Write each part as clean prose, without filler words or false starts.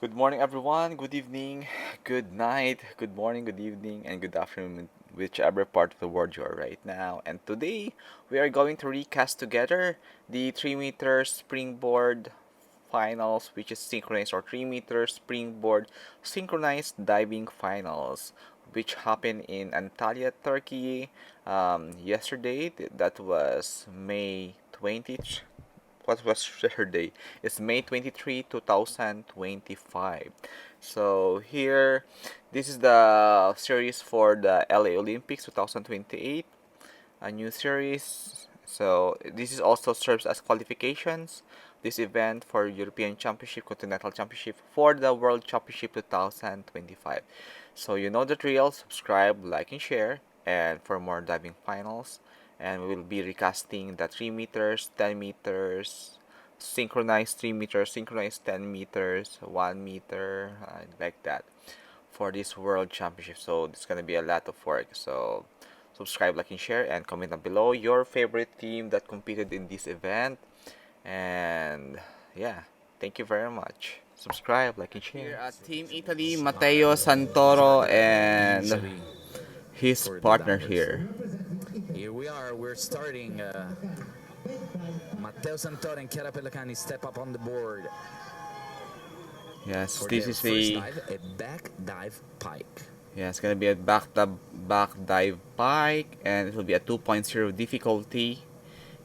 Good morning, everyone. Good evening, good night, good morning, good evening, and good afternoon, whichever part of the world you are right now. And today, we are going to recast together the 3-meter springboard finals, which is synchronized, or 3-meter springboard synchronized diving finals, which happened in Antalya, Turkey, yesterday. That was May 20th. What was yesterday? It's May 23, 2025. So here, this is the series for the LA Olympics 2028, a new series. So this is also serves as qualifications. This event for European Championship, Continental Championship, for the World Championship 2025. So you know the drill. Subscribe, like, and share. And for more diving finals, and we will be recasting the 3 meters, 10 meters, synchronized 3 meters, synchronized 10 meters, 1 meter, like that for this World Championship. So it's gonna be a lot of work. So subscribe, like, and share, and comment down below your favorite team that competed in this event. And yeah, thank you very much. Subscribe, like, and share. Here at Team Italy, Matteo Santoro and his partner here. Here we are, we're starting. Matteo Santoro and Chiara Pellicani step up on the board. Yes, For this their is first dive, a back dive pike. yeah, it's gonna be a back dive pike, and it will be a 2.0 difficulty.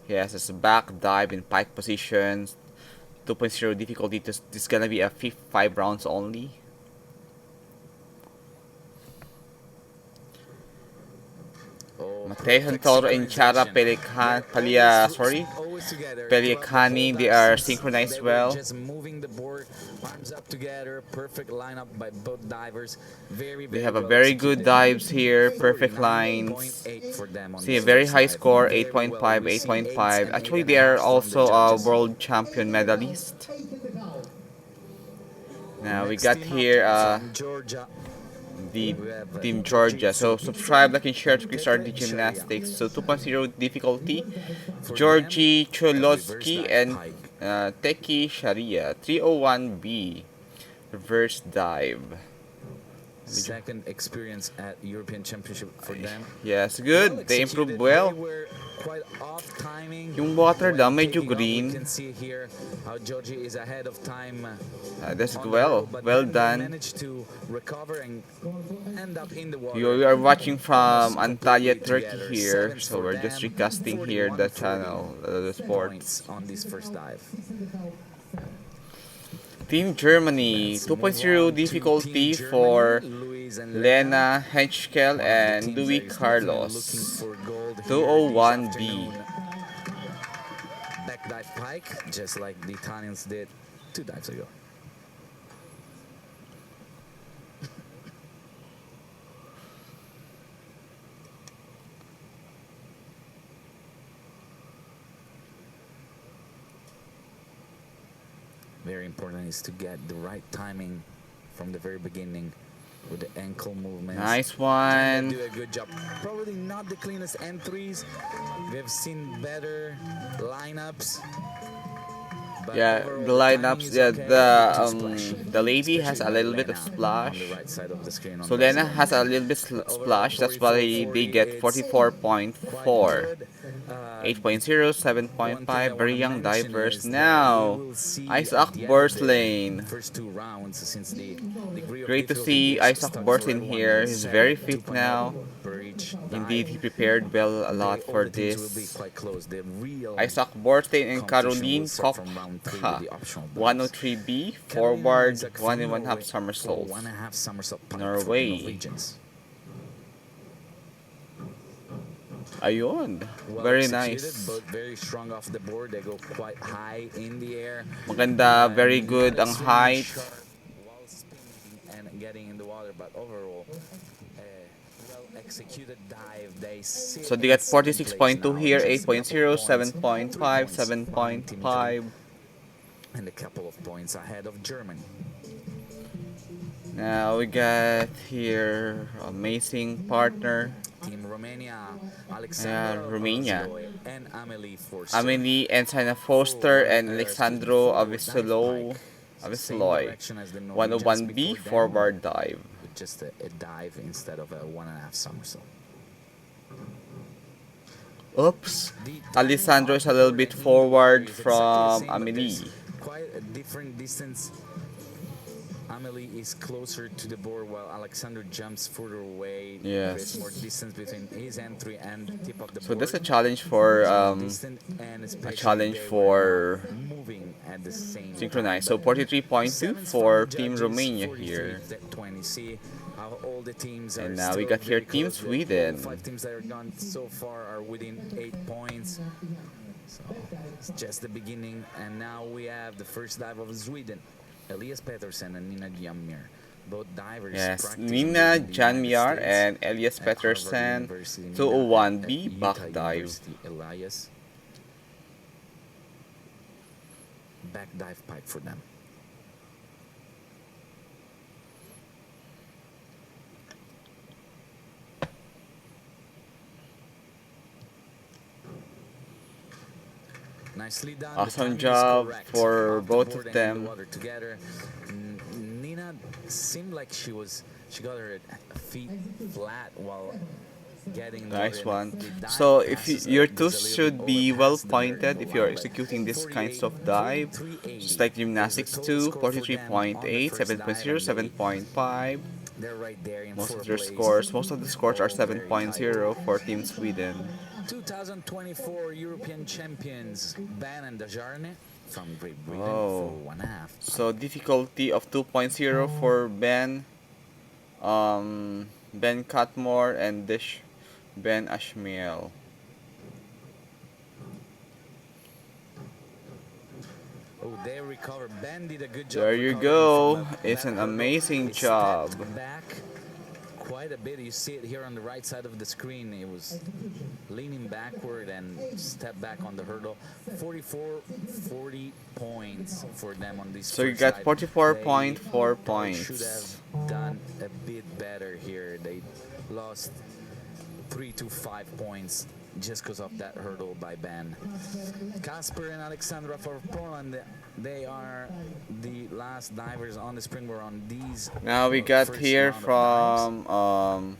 Yes, it's a back dive in pike positions. 2.0 difficulty. This is gonna be a 5 rounds only. Matteo Santoro and Chiara Pellicani, they are synchronized well. Just moving the board, arms up together, perfect lineup by both divers. They have a very good dives here, perfect lines. See a very high score, 8.5, 8.5. Actually, they are also a world champion medalist. Now we got here Georgia, the Team Georgia. So subscribe, like, and share to kickstart the gymnastics. So 2.0 difficulty, Georgie Cholosky and Teki Sharia. 301B, reverse dive. second experience at European Championship for them. Yes, good. They improved well. They were quite off timing. Yung water daw medyo We green. can see here how Georgie is ahead of time. That's On the well. hurdle, but Well then they done. managed to recover and end up in the water. You are watching from Almost Antalya, completely Turkey together. here. Sevens So for we're just them, recasting here the 41, channel, the sports. points on this first dive. Team Germany, Let's 2.0 move on to difficulty Team for Germany, Luis and Lena Henschkel One of the and teams Louis that is definitely Carlos. looking for gold here 201B. this afternoon. Back dive pike, just like the Italians did 2 dives ago. Very important is to get the right timing from the very beginning with the ankle movements. Nice And one. they do a good job. Probably not the cleanest entries. We've seen better lineups. But Yeah, overall, the timing lineups. is Yeah, okay. the lady has a Especially little bit of Lena splash. on the right side of the screen on So that Lena side. has a little bit But overall, splash. That's why they get it's quite 44.4. good. 8.0, One thing I 7.5, very want to young mention divers. is that we Now, will see Isaac at the end of the Borslane. first 2 rounds, since the degree of Great to difficulty see is Isaac starting for Borslane everyone here. in He's 7, very fit 2.0 now. per each Indeed, dive. he prepared well a lot All for the teams will be this. quite close. The real Isaac Borstein and competition Caroline will start from round 3 with Kopka. the optional dives. 103B, Caroline and forward, Isaac 1 from and 1 half Norway for somersaults. 1.5 somersault pike for the Norway. Norwegians. Ayun. Well Very executed, nice. but very strong off the board. They go quite high in the air. Maganda, very good ang Swimming height. sharp while spinning and getting in the water, but overall, well executed dive. They sit So they in got second place 46.2 now, here, just a couple 8.0, of points, 3 7.5, points behind Team Italy, 7.5. and a couple of points ahead of Germany. Now we got here amazing partner. Team Romania, Alexandra Romania. Ozloi and Amelie Forster. Amelie and Sana Foster and Alexandro Forward dive Avisolo. pike. same Avesloy. direction as the Norwegians 101B before them, forward dive. with just a dive instead of a 1.5 somersault. Oops. The Alessandro is a little outboard bit and inboard forward is exactly the from same, but there's Amelie. quite a different distance. Amelie is closer to the board while Alexander jumps further away. There's more Yes. distance between his entry and the tip of the So board. that's a challenge for It's more distant, and a especially challenge they were for not moving at the same time. Synchronized. So But 43.2 sevens from the for Team judges, Romania 43 here. to 20. See how all the teams are And now we still got here very Team close. Sweden. All 5 teams that are gone so far are within 8 points. So it's just the beginning, and now we have the first dive of Sweden, Elias Pettersson and Nina Giamir. Both divers Yes, practice Nina in the United Janmiar States and Elias at Harvard Pettersson, University, Nina, 201B at back Utah dive. University, Elias. Back dive pike for them. Nicely done. Awesome The timing is job correct. for Off the both board of and in them. the water together. Nina seemed like she got her feet flat while getting in the Nice water. one. The dive So if passes your just a tools little should bit be over well past the barrier pointed if you're outlet. executing this kinds of 48, dive. 43.80 Just like is the gymnastics total 2, score for them on the 43.8, first dive, 7.0, and 7.5. they're right there in Most fourth of their place. scores, most of the scores are All very tight. 7.0 for Team Sweden. 2024 European champions Ben and Dajarne from Great Britain Oh. for 1.5. So difficulty of 2.0 for Ben, Ben Cutmore and Ben Ashmiel. Oh, they recover. Ben did a good job. There you recovering go. from It's that an hurdle. amazing He job. stepped back quite a bit. You see it here on the right side of the screen. It was leaning backward and stepped back on the hurdle. 40 points for them on this. So you first got dive. 44.4 They points. should have done a bit better here. They lost 3 to 5 points just because of that hurdle by Ben. Kasper and Alexandra for Poland, they are the last divers on the springboard on these. Now we got first here round of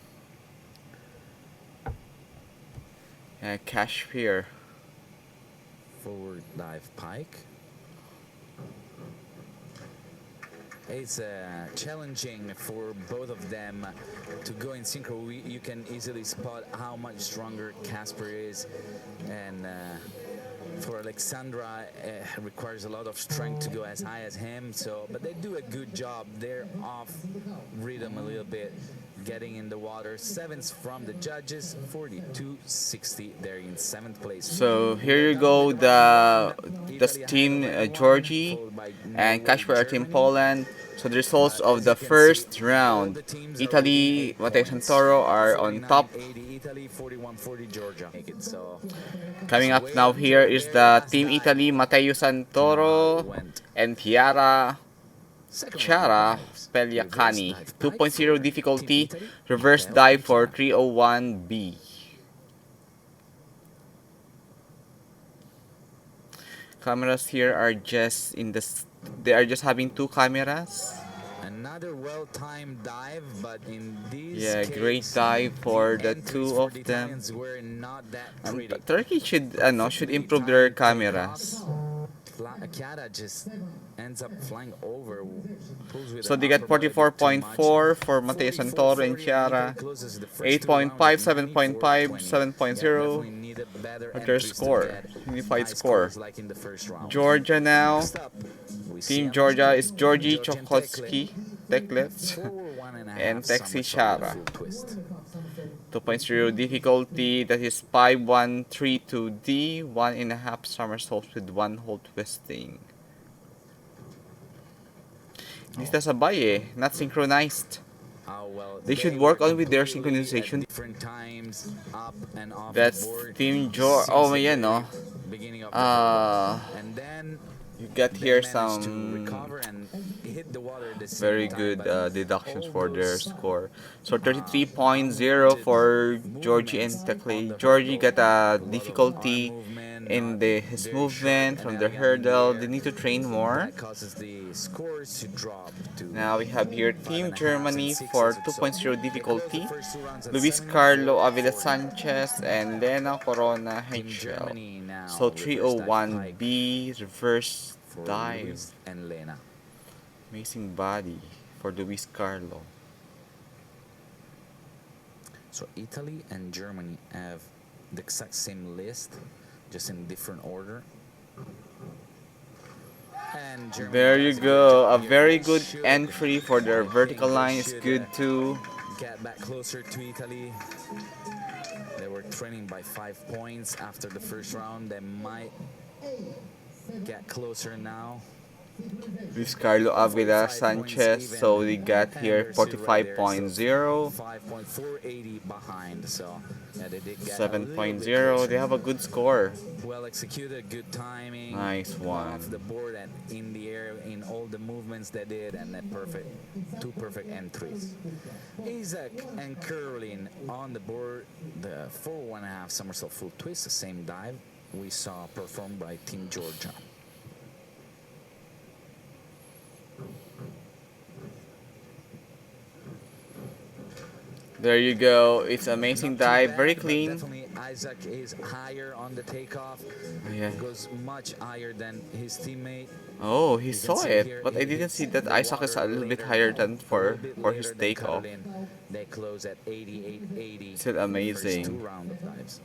dives. from Kashmir. Forward dive pike. It's challenging for both of them to go in synchro. You can easily spot how much stronger Kasper is, and for Alexandra, it requires a lot of strength to go as high as him. So, but they do a good job. They're off rhythm a little bit, getting in the water. Sevens from the judges, 42.60. They're in 7th place. So here you go, the team Georgie and Kashmir are team Poland. So the results of the first round, Italy, Matteo Santoro are on top. Italy, 41.40 Georgia. Coming up now here is the Team Italy, Matteo Santoro and Chiara Pelliacani. 2.0 difficulty, reverse dive for 301B. Cameras here are just they are just having 2 cameras. Another well-timed dive, but in this Great case, dive for the entries two for of the them. Italians were not that pretty. Turkey should improve their cameras. Chiara just ends up flying over. So they got 44.4 for Matteo Santoro and Chiara, 8.5, 7.5, 7.0 for their score, unified score. Georgia now, Team Georgia is Georgie Chokotsky, Teklets, and Texi Chiara. 2.0 difficulty, that is 5132D, 1.5 somersaults with 1 whole twisting. This is sabay eh, not synchronized. They should work on with their synchronization. That's Team Georgia. Oh, yeah, no. You get here some very good deductions for their score. So 33.0 for Georgie and Tekle. Georgie got a difficulty in his movement from the hurdle. They need to train more. That causes the scores to drop to Now we have here Team 5.5s and Germany for 6s or so. 2.0 They closed the difficulty. first two rounds at Luis 71 Carlo Avila 40. Sanchez and Lena Corona Team Hechel. Germany So now reverse dive pike 301B reverse for dive. Luis and Lena. Amazing body for Luis Carlo. So Italy and Germany have the exact same list, just in different order. And Germany There you does a good go. job A here. very They good should, entry for their I vertical think they line is should, good too. get back closer to Italy. They were trailing by 5 points after the first round. They might get closer now. Luis Carlo Avila 45 points Sanchez. even. So we got And here there's two right there, so 45.0. 5.480 behind. So yeah, they did get a little bit 7.0. closer. They have a good score. Well executed, good timing. Nice one. Off the board and in the air in all the movements they did, and a perfect, two perfect entries. Isaac and Curlin on the board, the 4.5 somersault full twist, the same dive we saw performed by Team Georgia. There you go. It's amazing Not too dive. bad, Very but clean. definitely Isaac is higher on the takeoff. Yeah. Goes much higher than his teammate. Oh, he You can saw see it, here but I he didn't hits see that the Isaac is a water little bit later, higher than a little bit for his later than takeoff. Caroline. They close at 88.80. Still amazing. The first two round of dives.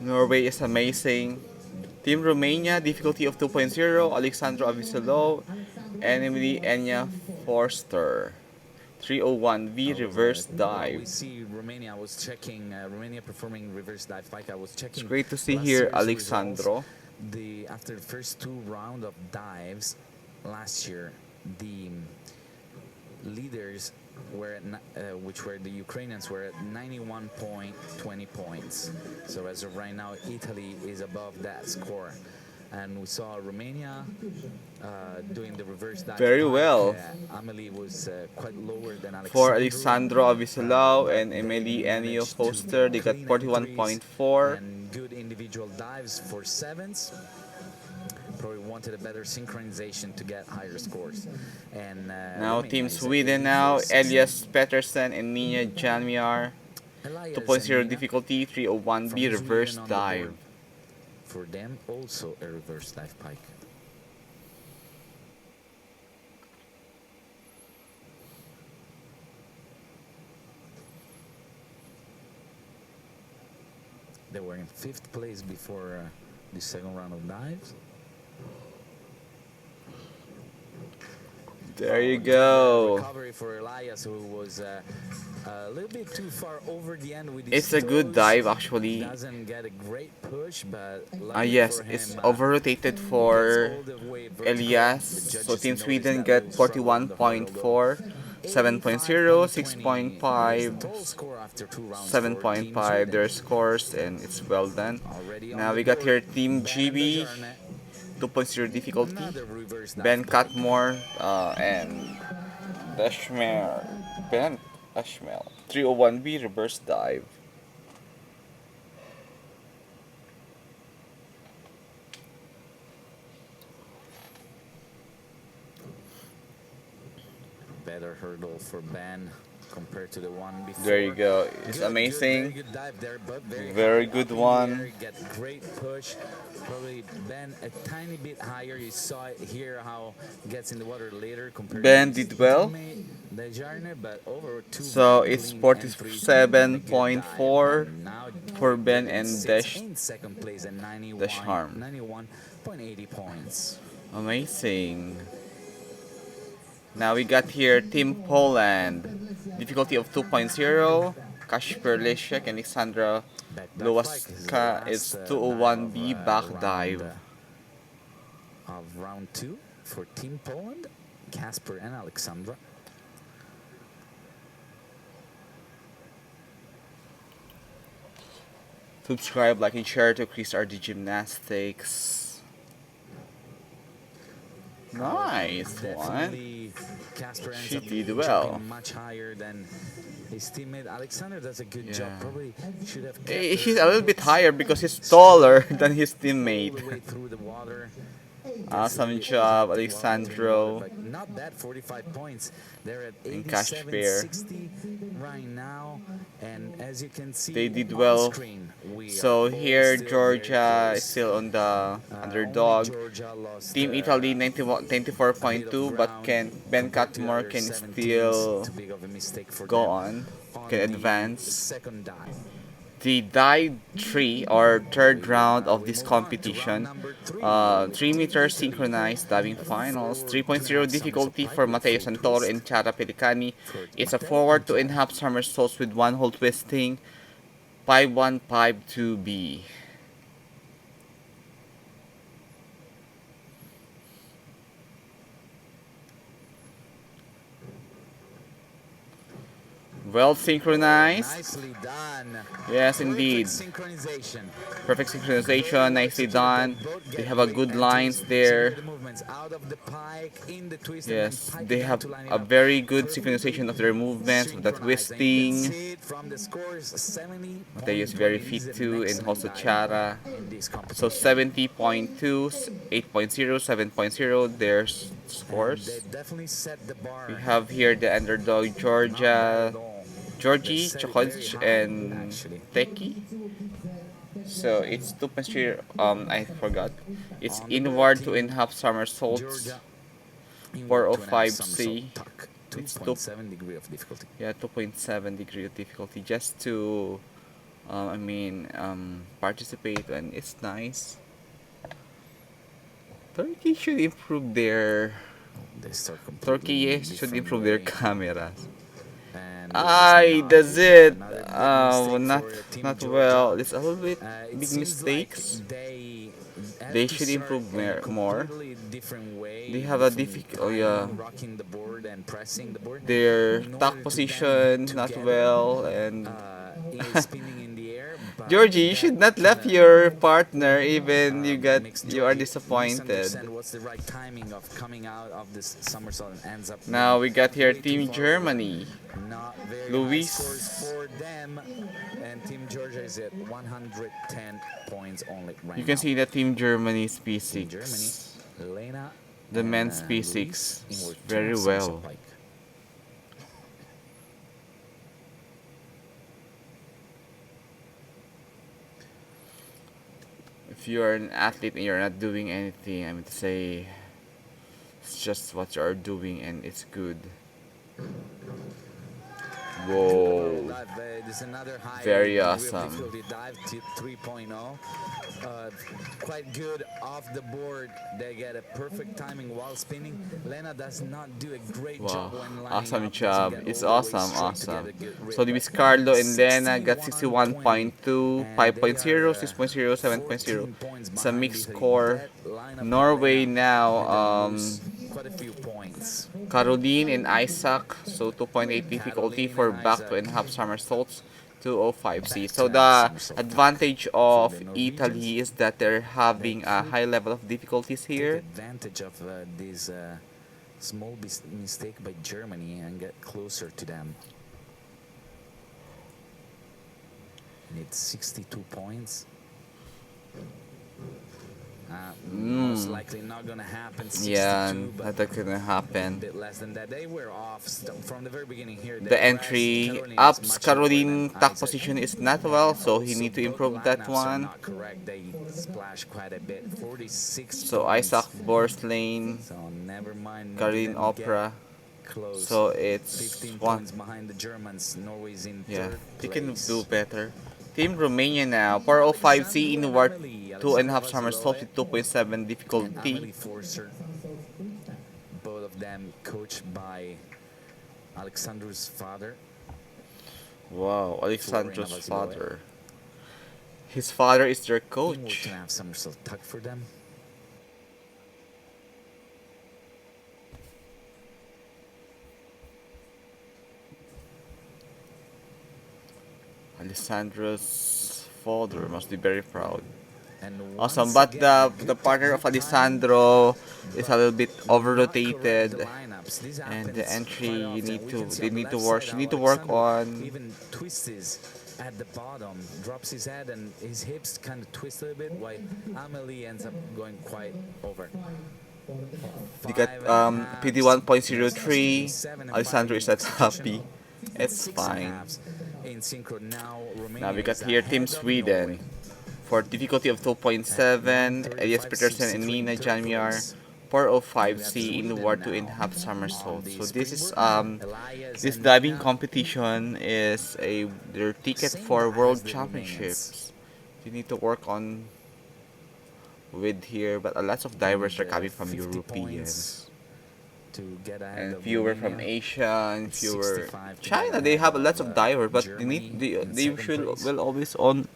Norway is amazing. Team Romania, difficulty of 2.0, Alexandro Avicello, Emily Enya Forster. 301V reverse Well, we dive. see Romania. I was checking Romania performing reverse dive pike. I was checking. It's great to see last here year's results. Alexandro. After the first two round of dives last year, the leaders were which were the Ukrainians, were at 91.20 points. So as of right now, Italy is above that score. And we saw Romania doing the reverse dive Very pike. well. Amelie was quite lower than Alexandro. For Alessandro Avicelao but and they Emily Enio managed to Foster, they got clean entries 41.4. and good individual dives for sevens. Probably wanted a better synchronization to get higher scores. And Now Romania Team is at Sweden now, 84.60. Elias Pettersson and Nina Janmiar. Elias 2.0 and Nina difficulty, 301B from reverse Sweden on the dive. board. For them, also a reverse dive pike. They were in 5th place before the second round of dives. There you Good, go. recovery for Elias, who was a little bit too far over the end with his It's a good toes. dive actually. Doesn't get a great push, but luckily Yes, for him, it's over-rotated for gets all the way vertical. Elias. The So judges Team noticed Sweden that got little struggle on the hurdle, 41.4, though. 7.0, 85.20 is the 6.5, total score after two rounds for Team 7.5 Sweden. their scores, and it's well done. Already on Now the we got board, here Team Ben and the GB, Jarnet. 2.0 difficulty. Another reverse dive Ben pike. Catmore and Ben Ashmel. 301B reverse dive. Better hurdle for Ben compared to the one before. There you go. It's Good, amazing. very good dive there, but very, Very high good up in one. the air, get great push. Probably Ben a tiny bit higher. You saw it here how he gets in the water later compared Ben to his did well. teammate, Dejarne, but over two So very it's clean entries and a good 47.4 dive. And now for Ben Germany and sits in second place at Descharm. 91.80 points. Amazing. Now we got here Team Poland. Difficulty of 2.0. Kasper Leszek and Alexandra Back dive pike is the Lowaska last is dive 201B back dive. Of round 2 for Team Poland, Kasper and Alexandra. Subscribe, like, and share to Chris RD Gymnastics. Nice one. Definitely, Casper ends She up did well. jumping much higher than his teammate. Alexander does a good job. Yeah. Probably should have kept He's her a little bit hits higher because he's taller than his all teammate. the way through the water. Gets Awesome really job, hot while through the water, Alexandro but not bad. 45 points. They're at and Cash 87, Bear. 60 right now, and as you can They see did on well. screen, we are So all here still very Georgia is close. still on the Only underdog. Georgia lost Team Italy a bit of 94.2, but ground can Ben compared to the Catmore other can 7 teams. still Too big of a mistake for go them can on the advance. second dive. The dive 3 or third round of We this move on to round competition, number 3 with 3 Team meter Italy. synchronized diving A finals, forward 3.0 2.5 difficulty somersault for pike with Matteo full Santoro twist and Chara Pelicani. for It's a Matteo forward to and and half somersaults with one hole twisting, 5152B. Well synchronized. Nicely done. Yes, Perfect indeed. synchronization. Perfect Very synchronization, well nicely executed. done. They both They get have a great good entries. lines See here there. the movements out of the pike, in the twist, and then Yes, pike they again have to line it a up. very good Perfectly synchronization of their movements, of that synchronized. And you can twisting. see it from the scores 70.20. Mateo is very This is fit an too, and excellent also dive Chara. in this So competition. 70.2, 8.0, 7.0, their And they scores. definitely set the We bar. have here the underdog Not bad at Georgia, all. They Georgie, set it very Chokoch, high, and actually. Teki. So it's 2.0, I forgot. It's On the board, inward to in Team half somersaults, Georgia inward 2.5 somersault 405C. tuck, It's 2, 2.7 degree of difficulty. yeah, 2.7 degree of difficulty just to, participate, and it's nice. Turkey should improve their They start Turkey, completely yes, should different improve their way, cameras. and this does Ay, not does do that. it? Another big mistake Not for Team not Georgia. well. It's a little bit It big seems like mistakes. they have They to should start improve in a more. completely different They way, have a different difficult, oh yeah, timing, rocking the board and pressing the board their in tack order to then be position not together, well, and spinning in the air. But Georgie, you that should not kind left of your partner even makes you are Georgie disappointed. misunderstand what's the right timing of coming out of this somersault and ends up Now being we got here way too Team far over. Germany. Not very high scores Luis. for them, and Team Georgia is at 110 points only right You can now. see that Team Germany's Team Germany, P6. Lena The and men's Luis P6 inward very 2.5 somersault well. pike. If you are an athlete and you're not doing anything, I mean to say it's just what you are doing and it's good. Good overall Whoa, dive. This is another high very degree of awesome. difficulty dive to 3.0. Quite good off the board. They get a perfect timing while spinning. Lena does not do a great Wow, job when lining awesome up. Doesn't job. get It's all the way awesome, straight to get awesome. a good So rip. Luis Carlo and Lena got 61.20, 61.2, and they 5.0, are 6.0, 7.0. 14 points It's a behind mixed Italy. score. That lineup by Norway Lena now, made them lose quite a few points. Caroline and Isaac, so 2.8 difficulty Caroline for and back to Isaac and half somersaults, 205C. back So to half the somersault tuck advantage for of the Norwegians. Italy is that they're They having a could high level of difficulties take here. advantage of this small mistake by Germany and get closer to them. Need 62 points. Most likely not gonna happen. 62, Yeah, but that's gonna a happen. bit less than that. They were off from the very beginning here. The The press entry Caroline is ups, much lower than Caroline tack Isaac. position is not well, so he Also, need to both improve that lineups are one. not correct. They splash quite a bit. 46 So Isaac points. Borslane, So never mind. Caroline Didn't get Opera. close. So it's 15 one. points behind the Germans. Norway's in Yeah, third they can place. do better. Team Romania now, 405C Alexandru and inward Amelie. 2.5 Alexandru somersaults Vasilove with 2.7 and difficulty. Amelie Forster. Both of them coached by Alexandru's father, Wow, Florina Alexandro's Vasilove. father. His father is their Inward coach. 2.5 somersault tuck for them. Alessandro's father must be very proud. And Awesome, once but again, the good partner of timing, Alessandro is a little bit not correct the over-rotated, lineups. This and the happens entry quite often. We can see they on the need to left work. side She how need to work Alexandro on. even twists his at the bottom, drops his head, and his hips kind of twist a little bit, while Amelie ends up going quite over. They got Five and a PD half. Next is PD 1.03. seven and 5 Alessandro is in not execution. happy. It's Six and a fine. halves in synchro. Now Now Romania we got is here Team ahead of Norway Sweden for difficulty of at 2.7. Elias Peterson and 135.63 in Nina third Janmiar place. And we have 405C in the Sweden War 2 now in half on somersault. the So this is springboard. Elias this and diving Nina competition is a their ticket same for dive as World the Romanians. Championships. You need to work on with here, but a lot of They divers need are coming from 50 points Europeans to get ahead and of fewer from Romania. Asia and And fewer 65 to get China. They ahead have a of lot of divers, but Germany in they second should place. will always on.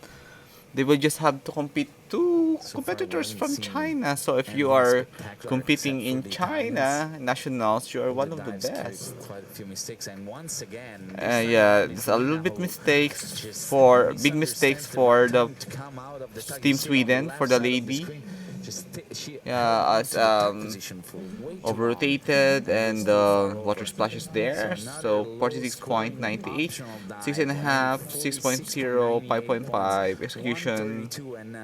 They will just have to compete two So far, we competitors haven't from seen China. So if you anything are spectacular competing except for in the Italians. China nationals, you are The one of the dives carried best. quite a few mistakes, and once again, this time Yeah, around, there's it's a little Nina bit who mistakes just for big mistakes misunderstands the right for the time to come out of the tug. You Team see it on the Sweden for left the side of the lady. screen. She held Yeah, on as to the tug position for way too over long rotated and was and too far water over. splashes So there. another So low scoring 46.98, optional six and dive, a half, 6.0, 146.98 points, 5.5 execution. 132, and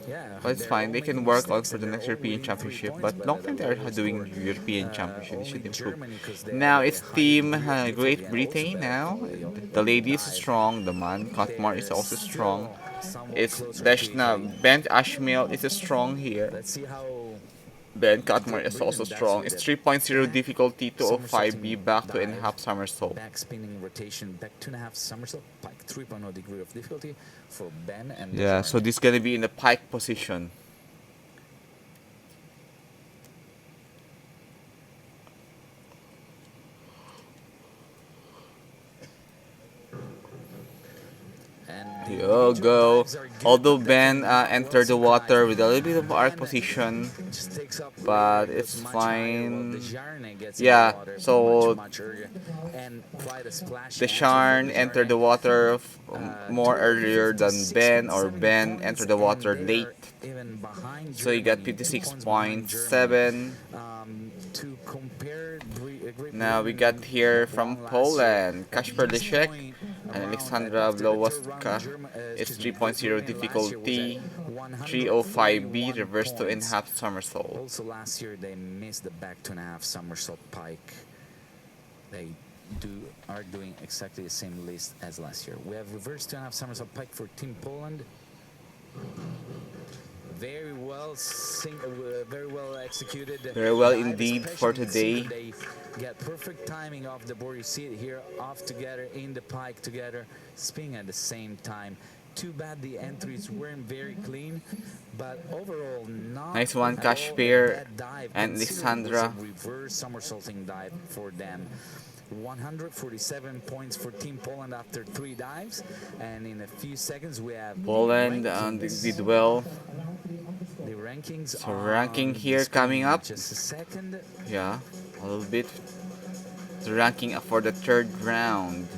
yeah, But it's they're fine. all They can making work on mistakes for and the they're next all European within three Championship. points, But but long at a time they are lower doing score. European Championship. They Only should improve. Germany, because they Now added a it's higher Team degree of difficulty Great and also Britain better now. quality The of the lady is dive. strong. The man, Cutmore, is They're also strong. still somewhat It's closer to Deshna. Italy. Ben Ashmiel is strong here. Let's see how Ben the Cutmore Great is also Britain does strong. with It's it. 3.0 Back difficulty, 205B, somersaulting back to and dive, half somersault. back spinning rotation, back 2.5 somersault, pike 3.0 degree of difficulty for Ben and Yeah, so Desjardins. this is gonna be in the pike position. And the You major go. dives are good, Although but they Ben cannot well entered the synchronize. water with a little bit of arc Ben position, just takes up later but and it's goes much higher, while fine. Desjardins gets in the Yeah, water so much earlier. And quite a splashy the answer for Sharn entered the Desjardins. water more Total earlier than Ben, or 56.70 Ben points, entered the and water they late. are even behind So you got Germany, 2 points behind Germany. 56.7. To compare Great Now we Britain got here that from won last year, Poland, at Kasper this Leszek point and around Alexandra after the third round, Blowaska. It's Great 3.0 Britain last year was at difficulty, 305B, 141 reverse to in points. half somersault. Also last year they missed the back 2.5 somersault pike. They are doing exactly the same list as last year. We have reverse 2.5 somersault pike for Team Poland. Very well very well executed. Very well Dive, indeed for especially in synchro. today. They get perfect timing off the board. You see it here, off together, in the pike together, spinning at the same time. Too bad the entries weren't very clean, but overall not Nice one, at all a Kashpir bad dive, and considering it was a Alexandra. reverse somersaulting dive for them. 147 points for Team Poland after 3 dives, and in a few seconds we have Poland the rankings. did well. The rankings So are ranking on the here screen coming in up. just a second. Yeah, a little bit. The ranking for the third round.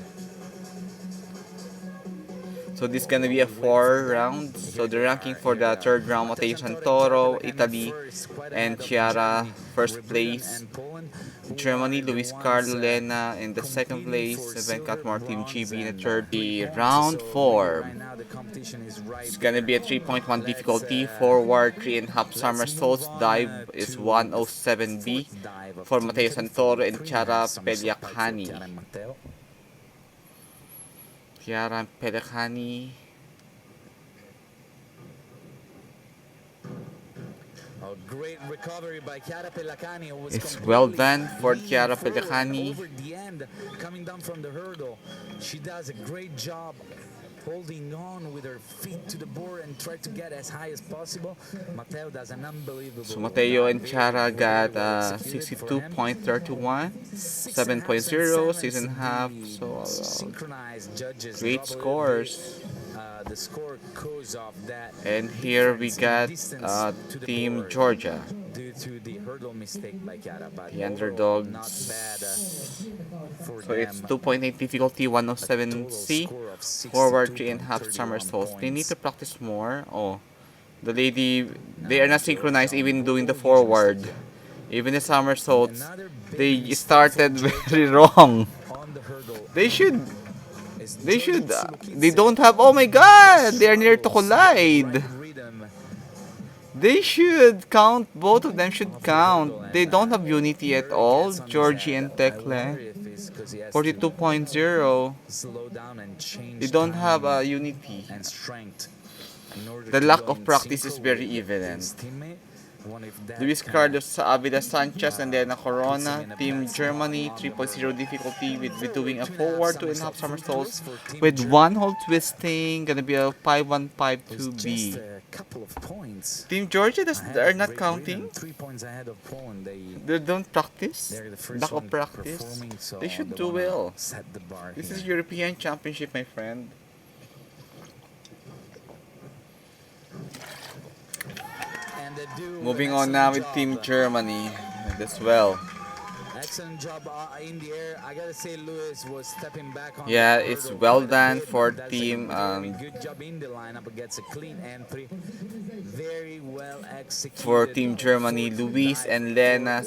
So this is gonna be a While we wait for 4 them, rounds. So the ranking for here the they are. third round: Matteo Matteo Santoro and Chiara Santoro, Pellegrini Italy, first, quite and ahead of Chiara Germany, first Great Britain, place. and Poland, who Germany, are the Luis ones Carlo Lena in the second competing place, for Sven silver, Cutmore, Team bronze, GB in the and third. 3 The points. round So really, 4. right now the competition is right It's gonna there. be a 3.1 Let's difficulty. Forward 3.5 let's move somersaults. on Dive is to the 107B fourth dive of for Team Matteo Italy for Santoro and 3.5 Chiara somersault pike for Pelliacani. Chiara and Matteo. Chiara Pelliacani. A great recovery by Chiara Pellicani, who was It's well completely done for leaning Chiara forward, and Pellicani. over the end, coming down from the hurdle. She does a great job holding on with her feet to the board and try to get as high as possible. Matteo does an unbelievable So Matteo dive. and Very, Chiara very got well executed for him. 62.31, 6.5 and 7.0, 7. 6.5. The So synchronized judges great drop a little bit. scores. The score goes off that And here we difference in got distance to the Team board Georgia, due to the hurdle mistake by Chiara, but the overall not underdogs. bad for So it's them. 2.8 difficulty, A total 107C. score of Forward 3.5 62.31 somersaults. They need points. to practice more. Oh, The lady, they are not George synchronized on even doing the pole, huge mistake forward. here. Even the somersaults, Another big they mistake for started Georgia very wrong. on the hurdle. They should, Is they Georgia should, they Tsilukidze don't have, oh my that god, they are near to struggles to get the right collide. rhythm They should count, both of them should off the count. hurdle, They and don't have unity at Murray all, gets on his Georgie head. and I wonder Tekle. if it's because he has to 42.0. slow down and They change don't have timing a unity. and strength in order The to lack go of in practice is synchro very with evident. his teammate. I wonder if that Luis kind Carlos Avila Sanchez and then puts him Corona, in a Team bad spot Germany, on the 3.0 hurdle. difficulty with Forward doing a 2.5 forward 2.5 somersault full somersaults twist for Team with Germany. one hold twisting, gonna be a Who's just 5152B. a couple of points Team Georgia ahead are of not Great counting. Britain, 3 points ahead of Poland. They don't practice. They're the first Lack one of practice. performing, so They should they do wanna well. set the bar This here. is European Championship, my friend. And they do Moving an on now with excellent Team job. Germany as well. Excellent job in the air. I gotta say, Lewis was stepping back on Yeah, the it's hurdle well quite a done bit. for That's Team a very good job in the lineup. Gets a clean entry. Very well executed. for Team Germany, Fourth Luis dive and for Lena, Lena and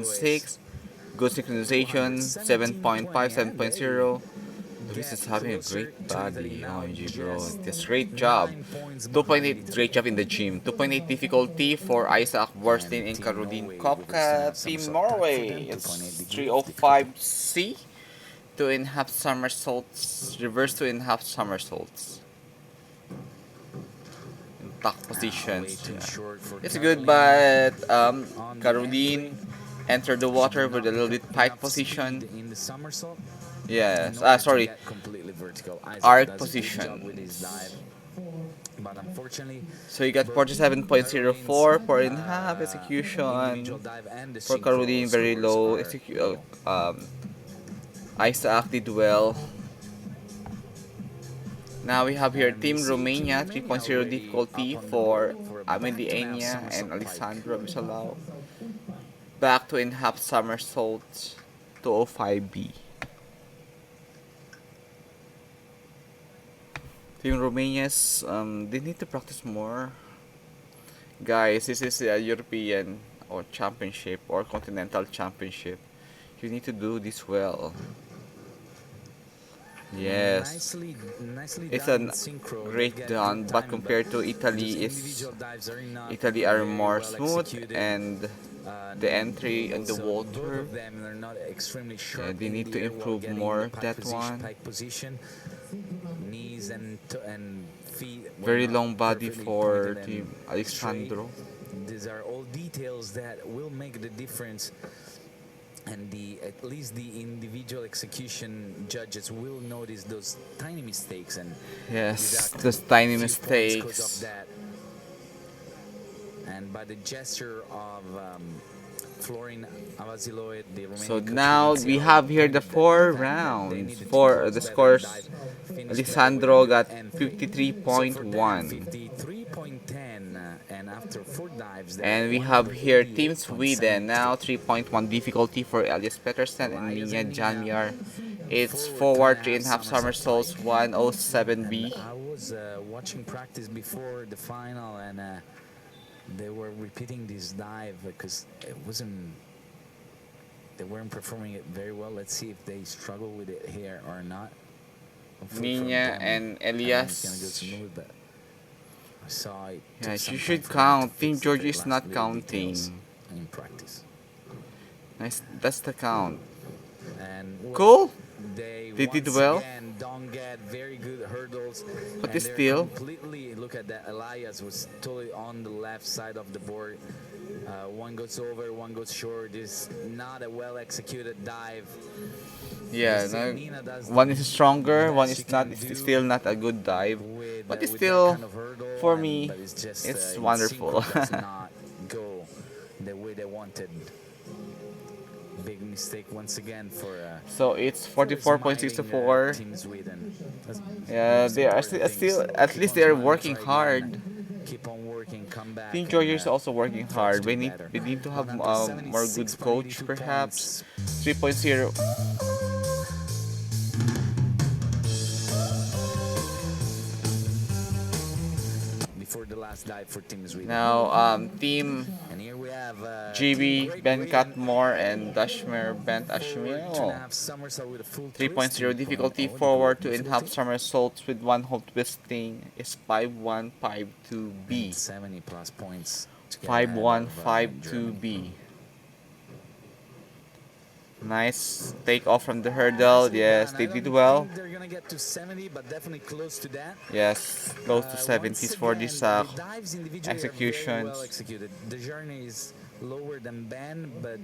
Lewis. 66.6. Good synchronization, 7.5, 7.0. Luis Get is having a closer great to Italy body. now, OMG, bro. just It's great job. 9 points behind 2.8 Italy. great job in the gym. 2.8 difficulty for Isaac Borstein and Team Caroline Norway reversed Kopka. now Team somersault tuck for Norway, them, it's 2.8 degree off the clip. 305C. 2.5 somersaults. Reverse 2.5 somersaults. In tuck Way positions. too Yeah. short for It's Caroline. good, but On the Caroline entry, entered the she water did with not a little pick bit up pike enough position. speed in the somersault in Yes. order to Sorry. get completely vertical. Isaac Arc does a good job with his position. dive, but unfortunately, So you got both 47.04 for in half Caroline's individual execution. dive and the For synchro Caroline, very scores low. are low. Isaac did well. Now we have here And we Team see Team Romania, Romania 3.0 already difficulty up on the for board for a Amelie back-to-mouth Enya and somersault pike. Alessandro Bisalao. Back to in half somersaults, 205B. Team Romania's, they need to practice more. Guys, this is a European or championship or continental championship. You need to do this well. Yes. Nicely It's done a in synchro. They great get done, good but timing, compared to those Italy, individual dives are not Italy are very more well smooth executed. and the entry in the So both water. of them are not extremely sharp Yeah, they in need the to air while improve getting more the pike that position, one. pike position. Knees and feet were Very not long body perfectly for pointed and Team straight. Alessandro. These are all details that will make the difference, and at least the individual execution judges will notice those tiny mistakes and Yes, deduct those tiny few points 'cause mistakes. of that. And by the gesture of Florin Avaziloid, the Romanian So coach, now can see we how have here pointed the that four the fact that they rounds. needed to For close the better, scores, dive, finish better with a Alessandro good got entry. So for them, 53.1. 53.10, and after 4 dives, they're And at we have here Team 188.73. Sweden now, 3.1 difficulty for Elias Petersen and Elias Minja and Nina, Janjar. It's forward forward 3.5 somersault somersaults, pike. 107B. And I was watching practice before the final, and they were repeating this dive because they weren't performing it very well. Let's see if they struggle with it here or not. Hopefully for Minja them, and I think it's gonna go Elias. smooth, but I saw it took Yes, some you time should for them to count. Team fix Georgia the is last not little details counting. in practice. Nice, that's the count. And Cool. they They did once well. again don't get very good hurdles, But and they they're still. completely, look at that. Elias was totally on the left side of the board. One goes over, one goes short. This is not a well executed dive. Yeah, See, no, Nina does one is stronger, one best she is not. can It's do still not a good dive, with but it's that still, kind of hurdle, for me, but it's just it's in wonderful. synchro does not go the way they wanted. Big mistake once again for So it's for smiling, 44.64. Team Sweden. That's Yeah, most they are important still, things. at Keep least on they are smiling, working try hard. again, keep on working, come back. Team and, Georgia is also working try to hard. do better. We need to have 176.82 more good coach, perhaps. points. 3.0. Before the last dive for Team Sweden. Now, Team And here we have Team GB, Great Ben Britain Catmore, and Dashmer Bent forward Ashmeo. 2.5 somersault with a full twist. 3.0 difficulty 3.0 forward to in half difficulty. somersaults with one hold twisting is 5152B. 70 plus points to get ahead of Germany. 5152B. Nice take off from the hurdle. Nicely Yes, done. they I did don't well. think they're gonna get to 70, but definitely close to that. Yes, close to Once 70s for again, this the dives individually are very well executions. executed. The journey is lower than Ben, but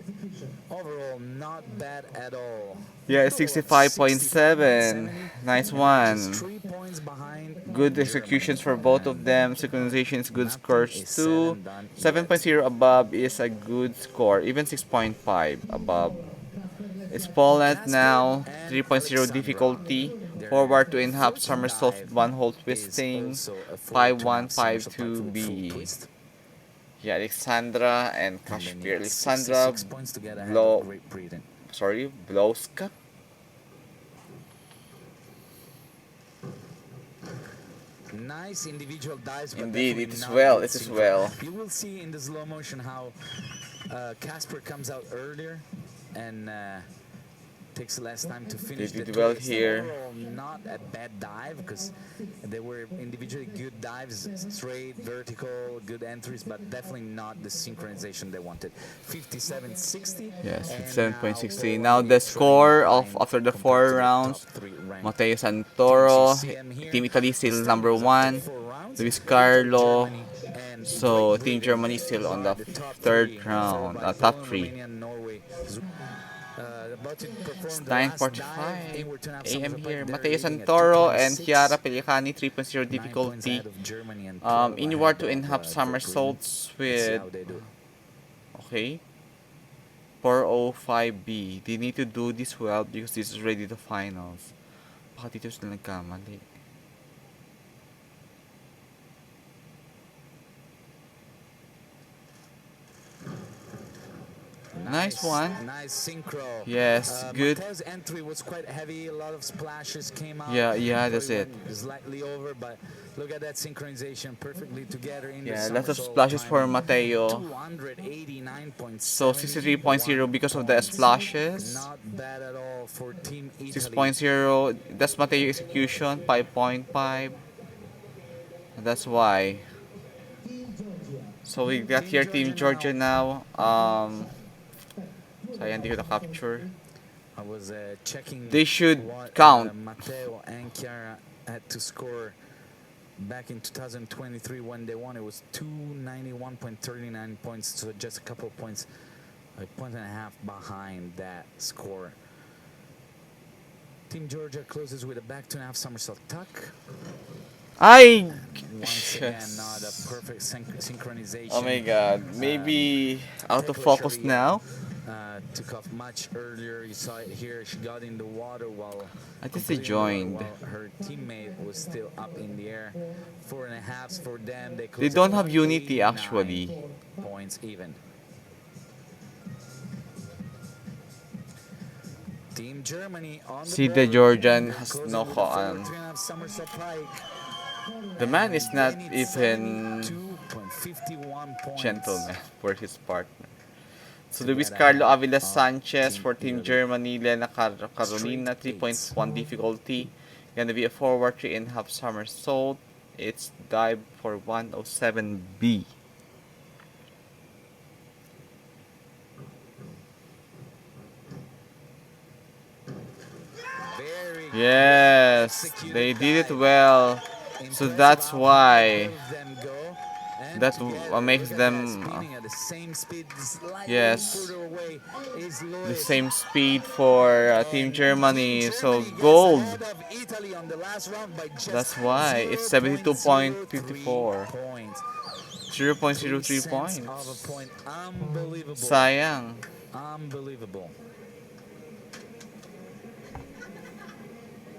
overall not bad at all. Yeah, Total of 65.7. 65.70, Nice and they're just one. 3 points behind Good Germany. executions for both of And them. Synchronization is good nothing scores is said too. and done yet. 7.0 above is a good score. Even 6.5 above. It's Poland Casper now. and 3.0 Alexandra. difficulty. Their Forward to in half first somersault dive one hold is twisting. also a forward 2.5 somersault with full 5152B. twist. Yeah, Alexandra and And they Kashmir. need Alexandra 66 points to get ahead of Great Britain. Blowska. Nice individual dives, but Indeed, definitely it is not well. with It is synchro. well. You will see in the slow motion how Casper comes out earlier and takes less time to finish the did well twist. here. Overall, not a bad dive because they were individually good dives, straight, vertical, good entries, but definitely not the synchronization they wanted. 57.60. Yes, and it's 7.60. Poland Now the is trying score to of climb after the compared to 4 the top rounds. three ranked Matteo teams. Santoro, You see them here. Team Italy The still number standings after 1. 4 rounds. Luis Italy, Carlo. Germany, and So Great Team Britain Germany still on are the the top 3rd 3, followed round, by top Poland, 3. Romania, and Norway. About to It's perform the last dive, 9:45 inward 2.5 a.m. somersault here. pike. They're Matteo leading at Santoro and 2:26, Chiara Pellicani 3.0 9 points difficulty. ahead of Germany and 12 Inward ahead to in of half Great Britain. somersaults Let's see with how they do. okay 405B. They need to do this well because this is already the finals. Baka dito sila nagkamali. Nice one. Nice synchro. Yes, good. Matteo's entry was quite heavy. A lot of splashes came out. Yeah, Thought that's he it. went slightly over, but look at that synchronization perfectly together in Yeah, the lots of somersault splashes for timing. Matteo. 289.70. So 63.0 because of the points. splashes. Not bad at all for Team Italy. 6.0, that's Matteo execution. 5.5. That's why. So we got here Team Georgia now. Sayang, hindi ko na-capture. I was checking They should what count. Matteo and Chiara had to score back in 2023 when they won. It was 291.39 points, so just a couple of points, a point and a half behind that score. Team Georgia closes with a back 2.5 somersault tuck. Ay! Once again, not a perfect synchronization. Oh my god. Maybe out of focus now. Took off much earlier. You saw it here. She got in the water while I think they completing the water joined. while her teammate was still up in the air. 4.5s for them. They They close don't at have unity 89 actually. points even. Team Germany on See, the the board. Georgian They're has closing no with a forward koan. 3.5 somersault pike. The man is And not they need even 72.51 points. gentleman for his partner. So To Luis get Carlo ahead Avila of Sanchez Team for Team Italy. Germany. Lena Carolina Straight 3.1 difficulty. Gonna be a forward 3.5 somersault. It's dive for 107B. Very Yes, executed they did it dive. well. So Impressive that's how why both of them go. And that together, makes look at them that, spinning at the same speed, slightly yes, further away is the Lois. same speed for Team And Germany. Team So Germany gets gold. ahead of Italy on the last round by just That's why it's 0.03 72.54. points. 3 0.03 cents of a points. point. Unbelievable. Sayang. Unbelievable.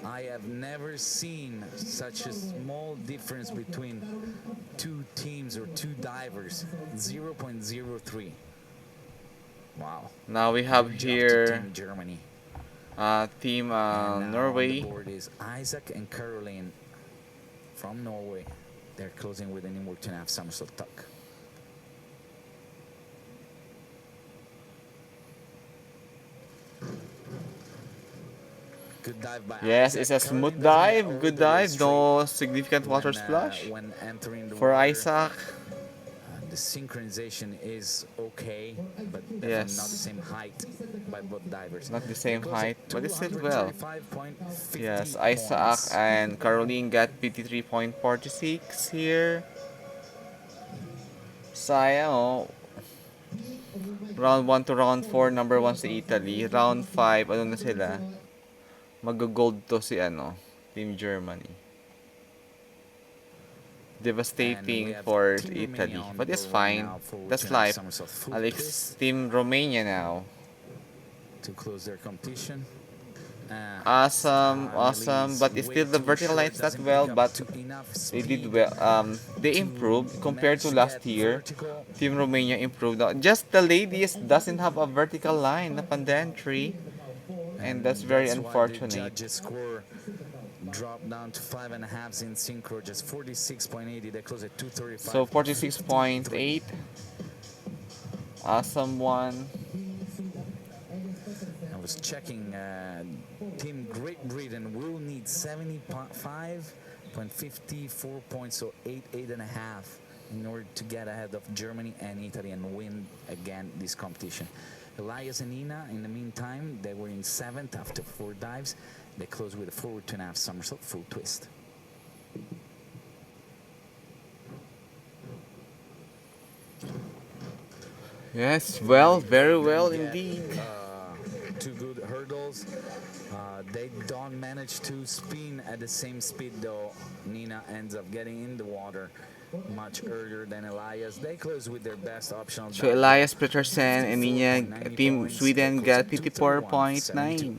I have never seen such a small difference between two teams or two divers. 0.03. Wow. Now we have Good job to here Team Germany. Team And now on the Norway. board is Isaac and Caroline from Norway. They're closing with an inward 2.5 somersault tuck. Good dive by Yes, Isaac. it's a Caroline smooth doesn't get dive. all Good the way dive. straight No significant water splash when entering the for water. Isaac. The synchronization is okay, but definitely not the Yes, same height by both divers. not the They same close at height, but it's still well. 235.50 Yes, Isaac points. and Caroline got 53.46 here. Sayang, oh. Round 1 to round 4, number 1 si Italy. Round 5, ano na sila? Mag-gold to si Team Germany. And we Devastating have for Team Romania Italy. on the But it's board right fine. now for That's 2.5 life. somersault full Alex, twist Team Romania now. to close their competition. Awesome. Millie's But it's way still the too vertical line short, is not doesn't well, pick up but enough they did speed well. They to improved compared manage to to last get year. vertical. Team Romania improved. Just the ladies doesn't have a vertical line, the pandentry, and that's And very that's why the unfortunate. judges score dropped down to 5.5s in synchro, just 46.80. They close at So 235.53. 46.8. Awesome one. I was checking. Team Great Britain will need 75.54 points, so 8.5, in order to get ahead of Germany and Italy and win again this competition. Elias and Ina, in the meantime, they were in 7th after 4 dives. They closed with a forward 2.5 somersault full twist. Yes, well, very Both of well them get, indeed. 2 good hurdles. They don't manage to spin at the same speed, though. Nina ends up getting in the water much earlier than Elias. They close with their best optional So dive, though. Elias Petersen and Nina 54.90 Team points. They Sweden close got at 231.72. 54.9.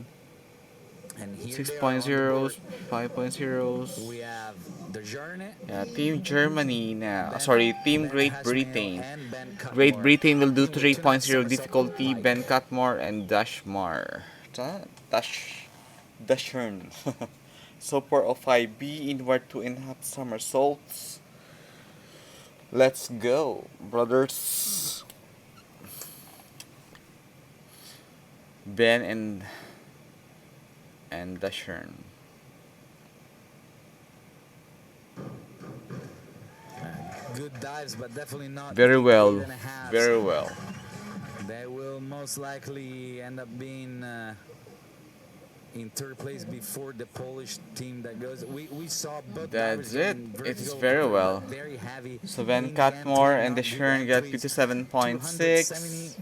And here they are on the 6.0s, board. 5.0s. We have the Journey, Yeah, Team Germany now. Ben, Sorry, Team ben Great Hajmeo, Britain. and Ben Great Cutmore. Britain will do In with 2.5 3.0 somersault difficulty. Ben pike. Cutmore and Dashmar. Dashern. So 405B inward 2.5 somersaults. Let's go, brothers. Ben and Dashern. Good dives, but definitely not Very the eight well. and a halves. Very well. They will most likely end up being in 3rd place before the Polish team that goes. We saw both divers That's it. getting It's vertical, very but well. very heavy. So Ben In the entry, Cutmore and not the good Shern got entries. 57.6,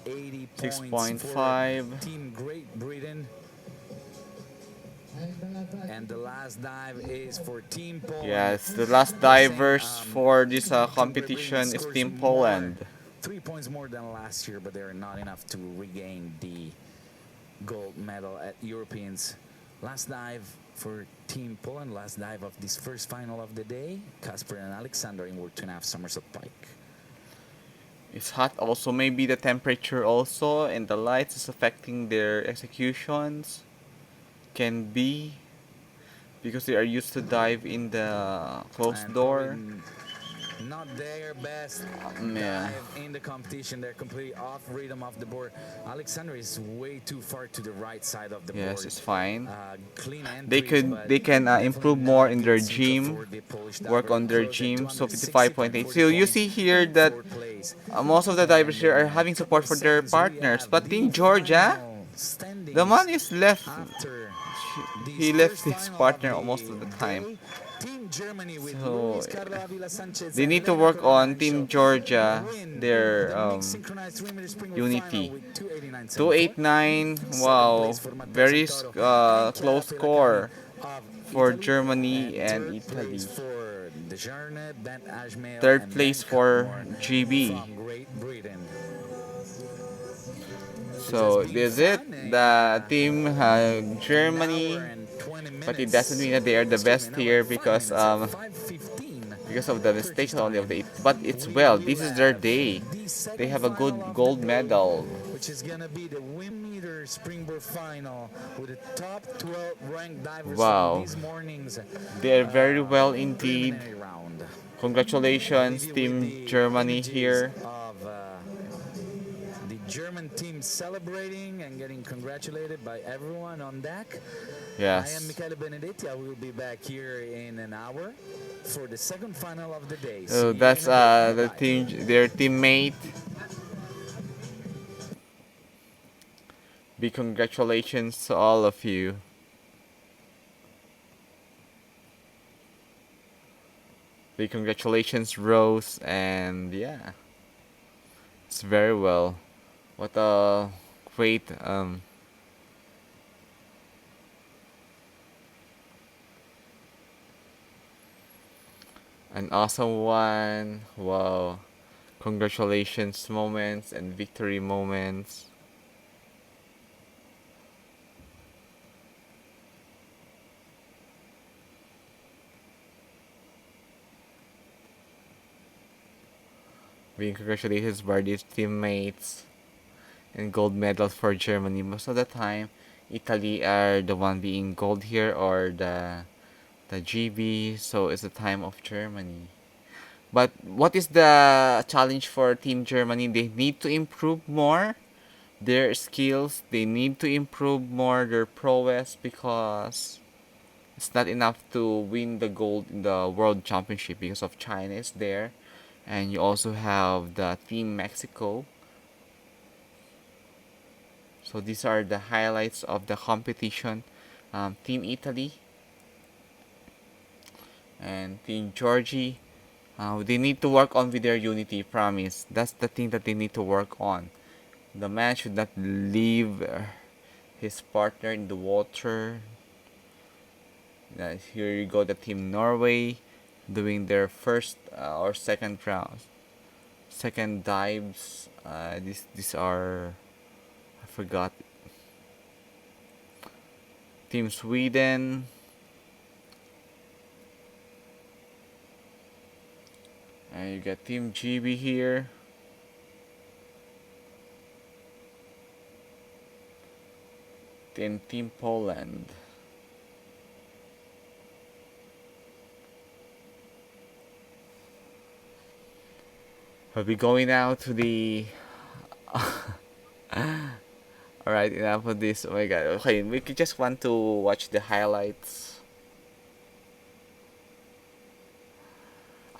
271.80 points for 6.5. Team Great Britain. And the last dive is for Team Poland. Yes, the last They're saying, divers for this Team Great Britain competition is scores Team more, Poland. 3 points more than last year, but they're not enough to regain the gold medal at Europeans. Last dive for Team Poland, last dive of this first final of the day. Kasper and Alexander inward 2.5 somersault pike. It's hot also, maybe the temperature also and the lights is affecting their executions. Can be because they are used to dive in the closed And door. not their best Yeah. dive in the competition. They're completely off rhythm of the board. Alexander is way too far to the right side of the board. Yes, it's fine. Clean They entries, could but they can definitely improve not more in good their synchro gym, for the Polish work diver. on their Close at gym. So 55.8. So 260.40 you see points here in that 4th place. most of the divers And here in are a having couple support of for their seconds, we partners. have But the Team Georgia, final the standings man is left. after He this left first his final of partner most the of the time. day. Team Germany with So Luis Carlos Avila Sanchez they and need to Lena work on Colarancho Team Georgia, win their the mixed synchronized 3-meter springboard final unity. with 289.74. 289. Second place Wow, for Matteo very Santoro and Chiara close score Pelacani of for Italy. Germany And and 3rd place Italy. for the Journey, Ben Ajmeo Third and Ben place for Cutmore GB. from Great Britain. This has So been this is it. fun. The team An hour Germany, and 20 but it doesn't minutes. mean that they are the Excuse me, best an hour here and 5 because minutes at 5:15 because of the Turkish mistakes only of time. the but it's We well, will this is their have day. the They second have a final good of the gold day, medal. which is gonna be the meter springboard final with the top 12 ranked divers from Wow, this morning's they're very well indeed. preliminary round. I'll leave Congratulations, you with Team the Germany images here. of the German team celebrating and getting congratulated by everyone on deck. I am Yes. Michele Benedetti. I will be back here in an hour for the second final of the day. So See you in that's a bit. Bye the bye. team, their teammate. Big congratulations to all of you. Big congratulations, Rose, and yeah, it's very well. What a great an awesome one. Wow. Congratulations moments and victory moments. Being congratulated by these teammates and gold medals for Germany. Most of the time, Italy are the one being gold here or the GB. So it's the time of Germany. But what is the challenge for Team Germany? They need to improve more their skills. They need to improve more their prowess because it's not enough to win the gold in the World Championship because of China is there, and you also have the Team Mexico. So these are the highlights of the competition. Team Italy and Team Georgia. They need to work on with their unity. Promise. That's the thing that they need to work on. The man should not leave his partner in the water. Here you go, the Team Norway doing their first or second round, second dives. These are, I forgot. Team Sweden. And you got Team GB here. Then Team Poland. We'll be going now to the. Alright, enough of this. Oh my god. Okay, we just want to watch the highlights.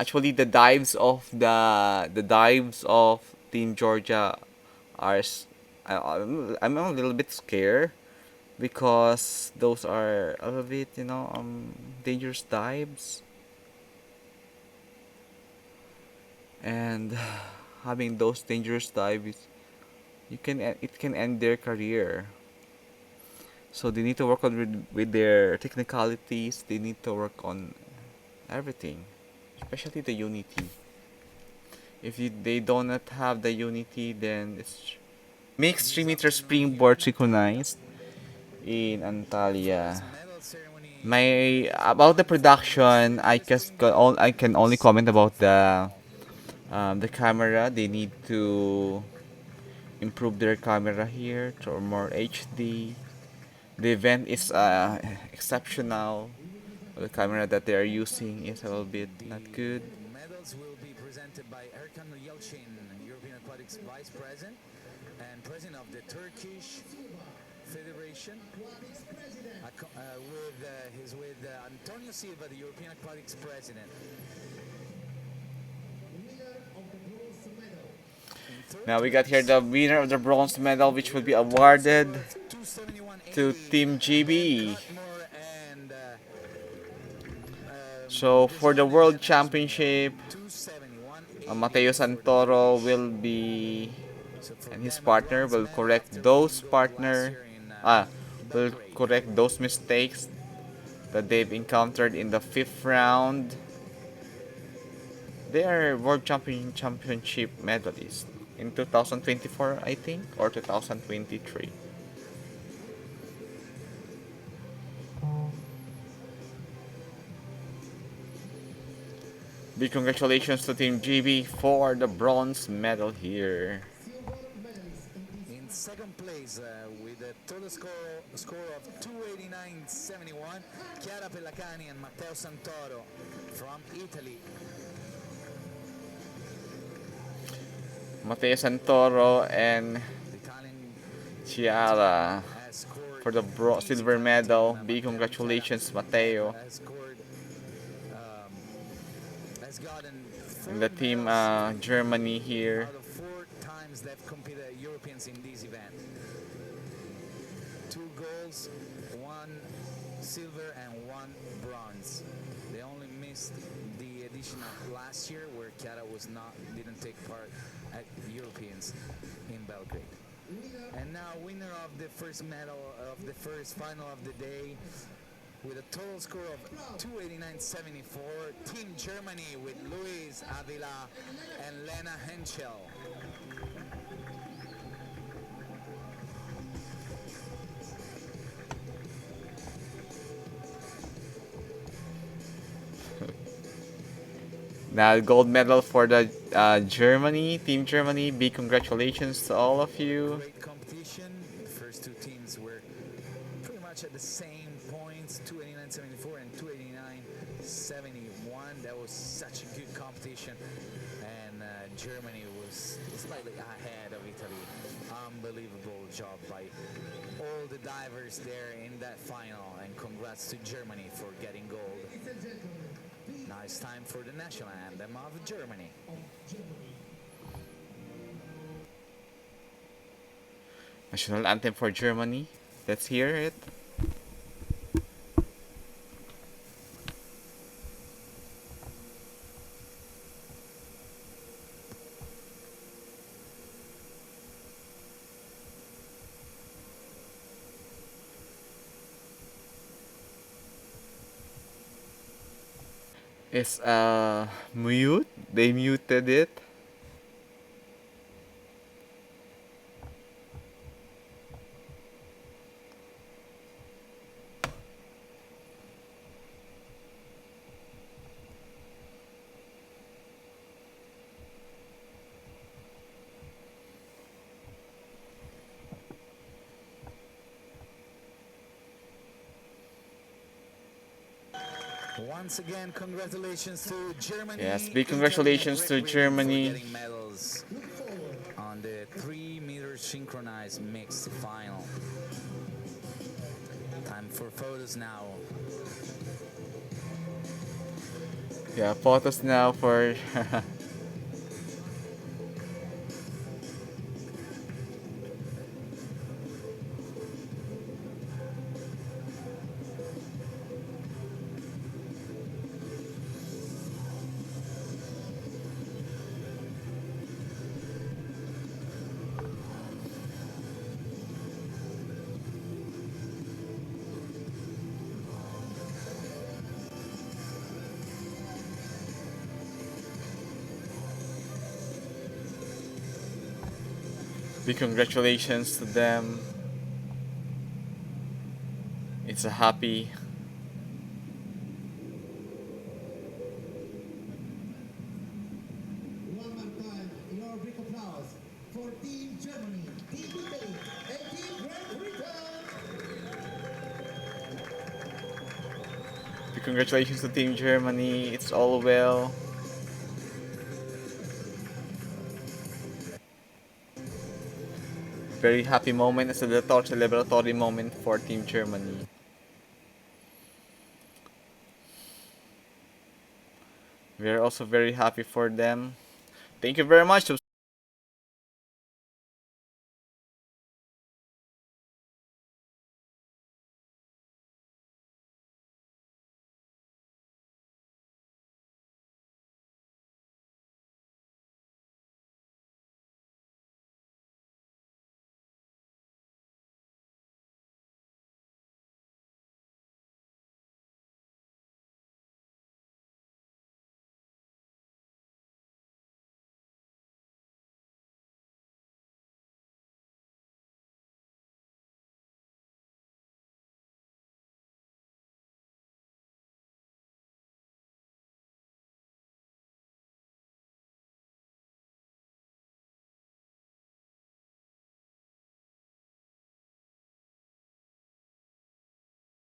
Actually, the dives of Team Georgia are. I'm a little bit scared because those are a little bit, dangerous dives, and having those dangerous dives, it can end their career. So they need to work on with their technicalities. They need to work on everything, especially the unity. If they do not have the unity, then it's mixed 3 meter springboard synchronized in Antalya. My about the production, I can only comment about the camera. They need to improve their camera here to more HD. The event is exceptional. The camera that they are using is a little bit not The good. medals will be presented by Erkan Yalçın, European Aquatics Vice President and President of the Turkish Federation. He's with Antonio Silva, the European Aquatics President. Now we got here the winner of the bronze medal, which will be awarded to Team GB. So for the World Championship, Mateo Santoro will be and his partner will correct will correct those mistakes that they've encountered in the fifth round. They are World Championship medalists in 2024, I think, or 2023. Big congratulations to Team GB for the bronze medal here. In second place with a total score of 289.71, Chiara Pellacani and Matteo Santoro from Italy. Matteo Santoro and The Italian Chiara has scored for the this silver Italian team. medal. Big Matteo and Chiara congratulations, Matteo. has scored, has gotten And 4 the team medals Germany here. out of 4 times they've competed Europeans in this event. 2 golds, 1 silver and 1 bronze. They only missed the edition of last year where Chiara didn't take part at Europeans in Belgrade. And now winner of the first medal of the first final of the day with a total score of 289.74, Team Germany with Luis Avila and Lena Henschel. Now gold medal for the Germany, Team Germany. Big congratulations to all of you. Great competition. The first 2 teams were pretty much at the same points, 289.74 and 289.71. That was such a good competition, and Germany was slightly ahead of Italy. Unbelievable job by all the divers there in that final, and congrats to Germany for getting gold. Now it's time for the national anthem of Germany. National anthem for Germany. Let's hear it. It's mute. They muted it. Once again, congratulations to Germany. Yes, big Italy, and congratulations Great to Britain for Germany. getting medals on the 3-meter synchronized mixed final. Time for photos now. Yeah, photos now for big congratulations to them. It's a happy One more time, your big applause for Team Germany, Team Italy, and Team Great Britain. big congratulations to Team Germany. It's all well. Very happy moment, a celebratory moment for Team Germany. We are also very happy for them. Thank you very much.